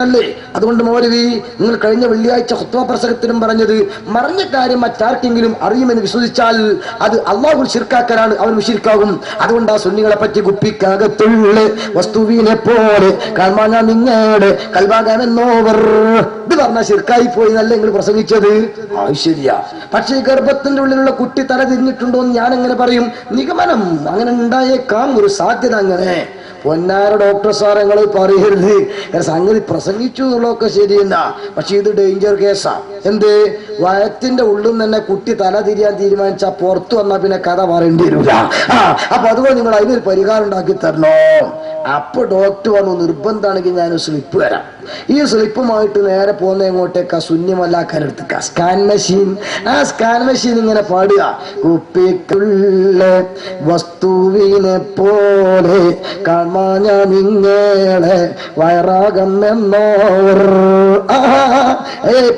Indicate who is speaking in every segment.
Speaker 1: അല്ലേ? അതുകൊണ്ട് മൗലവി, നിങ്ങൾ കഴിഞ്ഞ വെള്ളിയാഴ്ച ഖുത്ബ പ്രസംഗത്തിലും പറഞ്ഞത് മറഞ്ഞ കാര്യം മറ്റാർക്കെങ്കിലും അറിയുമെന്ന് വിശ്വസിച്ചാൽ അത് അള്ളാഹു ശിർക്കാക്കലാണ്, അവൻ മുശ്രിക്കാകും. അതുകൊണ്ട് ആ സുന്നികളെ പറ്റി കുപ്പിക്കകത്തുള്ള വസ്തുവിനെ പോലെ കാണാൻ നിങ്ങളുടെ കൽവാകാമെന്നോവർ ഇത് പറഞ്ഞ ശിർക്കായി പോയി നല്ല നിങ്ങൾ പ്രസംഗിച്ചത്. ശരിയാ. പക്ഷേ ഗർഭത്തിന്റെ ഉള്ളിലുള്ള കുട്ടി തല തിരിഞ്ഞിട്ടുണ്ടോ എന്ന് ഞാൻ എങ്ങനെ പറയും? നിഗമനം അങ്ങനെ ഉണ്ടായേക്കാം, ഒരു സാധ്യത. അങ്ങനെ പൊന്നാര ഡോക്ടർ സാർ നിങ്ങൾ പറയരുത്, സംഗതി പ്രസംഗിച്ചു എന്നുള്ളതൊക്കെ ശരിയല്ല, പക്ഷെ ഇത് ഡേഞ്ചർ കേസാ. എന്ത്? വയറ്റിന്റെ ഉള്ളിൽ തന്നെ കുട്ടി തല തിരിയാൻ തീരുമാനിച്ചാൽ പുറത്തു വന്നാൽ പിന്നെ കഥ പറയേണ്ടി വരില്ല. അപ്പൊ അതുപോലെ നിങ്ങൾ അതിനൊരു പരിഹാരം ഉണ്ടാക്കി തരണോ? അപ്പൊ ഡോക്ടർ പറഞ്ഞു, നിർബന്ധമാണെങ്കിൽ ഞാനൊരു സ്ലിപ്പ് തരാം. ഈ സ്ലിപ്പുമായിട്ട് നേരെ പോകുന്ന എങ്ങോട്ടേക്കാ? സുന്നിമല്ലാക്കാരെടുത്തേക്കാ സ്കാൻ മെഷീൻ. ആ സ്കാൻ മെഷീൻ ഇങ്ങനെ പാടുക, കുപ്പിക്കുള്ള വസ്തുവിനെ പോലെ കാണാൻ നിങ്ങളെ വയറാകുമെന്നോർ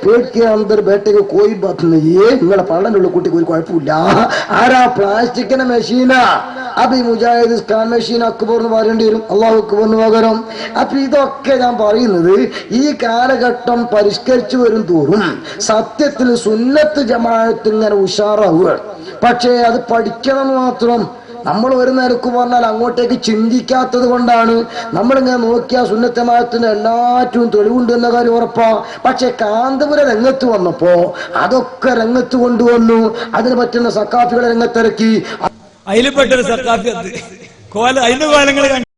Speaker 1: പേടിക്ക് അന്തർ ബേട്ടയ്ക്ക് കോയി ബാത്തുന്ന നിങ്ങളെ പള്ളനുള്ള കുട്ടിക്ക് ഒരു കുഴപ്പമില്ല. ആരാ? പ്ലാസ്റ്റിക്കിന്റെ മെഷീനാ. അപ്പൊ ഈ മുജാഹിദ് സ്കാൻ മെഷീൻ അക്ബർ എന്ന് പറയേണ്ടി വരും, അള്ളാഹു അക്ബറിന് പകരം. അപ്പൊ ഇതൊക്കെ ഞാൻ പറയുന്നത് ഈ കാലഘട്ടം പരിഷ്കരിച്ചു വരും തോറും സത്യത്തിൽ സുന്നത്ത് ജമാഅത്ത് ഇങ്ങനെ ഉഷാറാവുകയാണ്. പക്ഷേ അത് പഠിക്കണം മാത്രം. നമ്മൾ ഒരു നിരക്ക് പറഞ്ഞാൽ അങ്ങോട്ടേക്ക് ചിന്തിക്കാത്തത് കൊണ്ടാണ്. നമ്മളിങ്ങനെ നോക്കിയാൽ സുന്നത്ത് ജമാഅത്തിന് എല്ലാറ്റും തെളിവുണ്ട് എന്ന കാര്യം ഉറപ്പാ. പക്ഷെ കാന്തപുര രംഗത്ത് വന്നപ്പോ അതൊക്കെ രംഗത്ത് കൊണ്ടുവന്നു, അതിന് പറ്റുന്ന സക്കാഫികളെ രംഗത്തിറക്കി.
Speaker 2: അതിൽപ്പെട്ടൊരു സക്കാഫി കോലങ്ങൾ